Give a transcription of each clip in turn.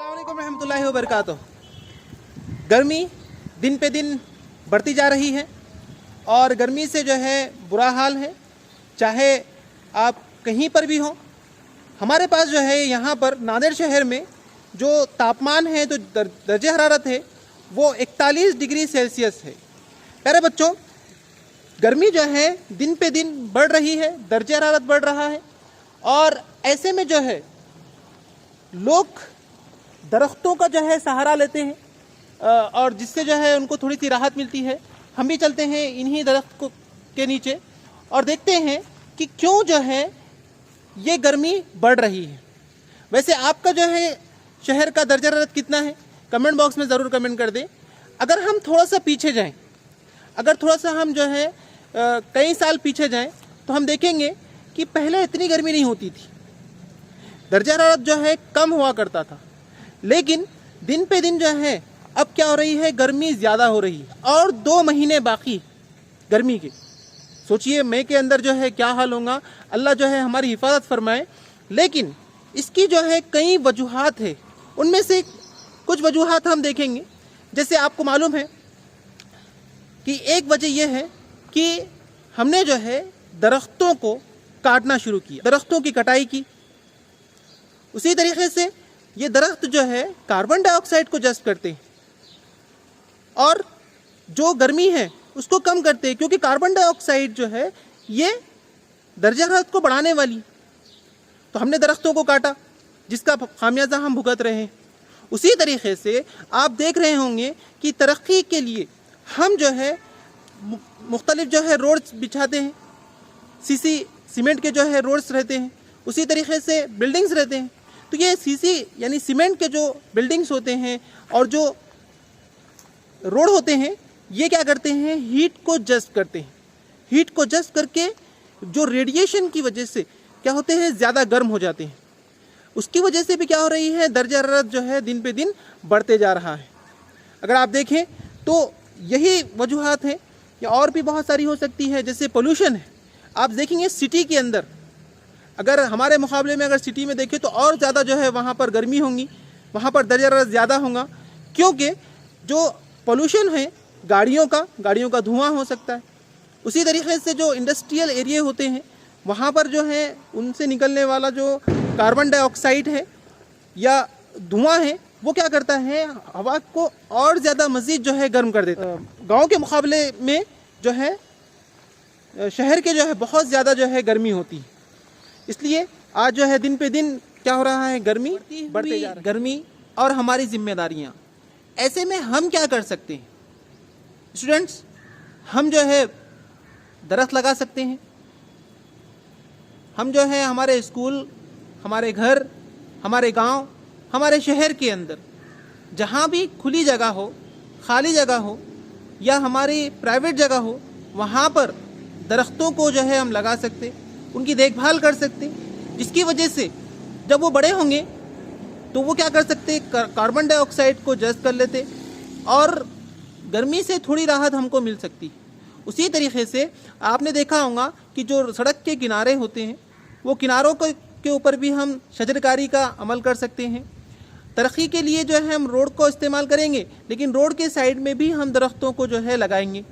अस्सलाम वालेकुम रहमतुल्लाहि व बरकातुहू। गर्मी दिन पे दिन बढ़ती जा रही है और गर्मी से जो है बुरा हाल है, चाहे आप कहीं पर भी हों। हमारे पास जो है यहाँ पर नांदेड़ शहर में जो तापमान है, जो दर्जे हरारत है, वो 41 डिग्री सेल्सियस है। प्यारे बच्चों, गर्मी जो है दिन पे दिन बढ़ रही है, दर्जे हरारत बढ़ रहा है और ऐसे में जो है लोग दरख्तों का जो है सहारा लेते हैं और जिससे जो है उनको थोड़ी सी राहत मिलती है। हम भी चलते हैं इन्हीं दरख्त के नीचे और देखते हैं कि क्यों जो है ये गर्मी बढ़ रही है। वैसे आपका जो है शहर का दर्जा हरारत कितना है, कमेंट बॉक्स में ज़रूर कमेंट कर दें। अगर हम थोड़ा सा पीछे जाएं, अगर थोड़ा सा हम जो है कई साल पीछे जाएं तो हम देखेंगे कि पहले इतनी गर्मी नहीं होती थी, दर्जा हरारत जो है कम हुआ करता था। लेकिन दिन पे दिन जो है अब क्या हो रही है, गर्मी ज़्यादा हो रही है और 2 महीने बाकी गर्मी के। सोचिए मई के अंदर जो है क्या हाल होगा, अल्लाह जो है हमारी हिफाजत फरमाए। लेकिन इसकी जो है कई वजूहात है, उनमें से कुछ वजूहात हम देखेंगे। जैसे आपको मालूम है कि एक वजह यह है कि हमने जो है दरख्तों को काटना शुरू किया, दरख्तों की कटाई की। उसी तरीके से ये दरख्त जो है कार्बन डाइऑक्साइड को जज़्ब करते हैं और जो गर्मी है उसको कम करते हैं, क्योंकि कार्बन डाइऑक्साइड जो है ये दर्जा हरारत को बढ़ाने वाली। तो हमने दरख्तों को काटा, जिसका खामियाजा हम भुगत रहे हैं। उसी तरीके से आप देख रहे होंगे कि तरक्की के लिए हम जो है मुख्तलिफ जो है रोड्स बिछाते हैं, सीसी सीमेंट के जो है रोड्स रहते हैं, उसी तरीके से बिल्डिंग्स रहते हैं। तो ये सीसी यानी सीमेंट के जो बिल्डिंग्स होते हैं और जो रोड होते हैं, ये क्या करते हैं, हीट को जज़्ब करते हैं। हीट को जज़्ब करके जो रेडिएशन की वजह से क्या होते हैं, ज़्यादा गर्म हो जाते हैं। उसकी वजह से भी क्या हो रही है, दर्जा हरारत जो है दिन पे दिन बढ़ते जा रहा है। अगर आप देखें तो यही वजूहात है, या और भी बहुत सारी हो सकती है। जैसे पोल्यूशन है, आप देखेंगे सिटी के अंदर, अगर हमारे मुकाबले में अगर सिटी में देखें तो और ज़्यादा जो है वहाँ पर गर्मी होंगी, वहाँ पर दर्जा हरारत ज़्यादा होगा, क्योंकि जो पोल्यूशन है गाड़ियों का धुआं हो सकता है। उसी तरीके से जो इंडस्ट्रियल एरिया होते हैं, वहाँ पर जो है उनसे निकलने वाला जो कार्बन डाइऑक्साइड है या धुआं है, वो क्या करता है, हवा को और ज़्यादा मज़ीद जो है गर्म कर देता है। गाँव के मुकाबले में जो है शहर के जो है बहुत ज़्यादा जो है गर्मी होती है। इसलिए आज जो है दिन पे दिन क्या हो रहा है, गर्मी बढ़ते जा रही है। गर्मी और हमारी जिम्मेदारियाँ, ऐसे में हम क्या कर सकते हैं स्टूडेंट्स? हम जो है दरख्त लगा सकते हैं। हम जो है हमारे स्कूल, हमारे घर, हमारे गांव, हमारे शहर के अंदर जहाँ भी खुली जगह हो, खाली जगह हो या हमारी प्राइवेट जगह हो, वहाँ पर दरख्तों को जो है हम लगा सकते, उनकी देखभाल कर सकते, जिसकी वजह से जब वो बड़े होंगे तो वो क्या कर सकते, कार्बन डाइऑक्साइड को जज़्ब कर लेते और गर्मी से थोड़ी राहत हमको मिल सकती। उसी तरीके से आपने देखा होगा कि जो सड़क के किनारे होते हैं, वो किनारों के ऊपर भी हम शजरकारी का अमल कर सकते हैं। तरक्की के लिए जो है हम रोड को इस्तेमाल करेंगे, लेकिन रोड के साइड में भी हम दरख्तों को जो है लगाएंगे।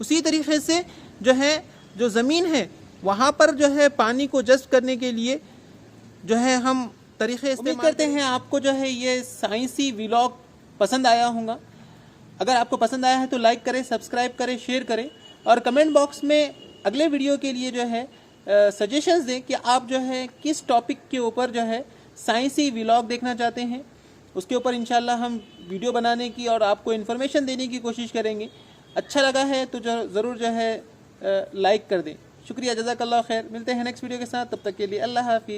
उसी तरीके से जो है जो ज़मीन है, वहाँ पर जो है पानी को जज़्ब करने के लिए जो है हम तरीक़े इस्तेमाल करते हैं। आपको जो है ये साइंसी व्लॉग पसंद आया होगा। अगर आपको पसंद आया है तो लाइक करें, सब्सक्राइब करें, शेयर करें और कमेंट बॉक्स में अगले वीडियो के लिए जो है सजेशंस दें कि आप जो है किस टॉपिक के ऊपर जो है साइंसी व्लॉग देखना चाहते हैं। उसके ऊपर इंशाल्लाह हम वीडियो बनाने की और आपको इन्फॉर्मेशन देने की कोशिश करेंगे। अच्छा लगा है तो ज़रूर जो है लाइक कर दें। शुक्रिया, जज़ाकल्लाह खैर। मिलते हैं नेक्स्ट वीडियो के साथ, तब तक के लिए अल्लाह हाफिज़।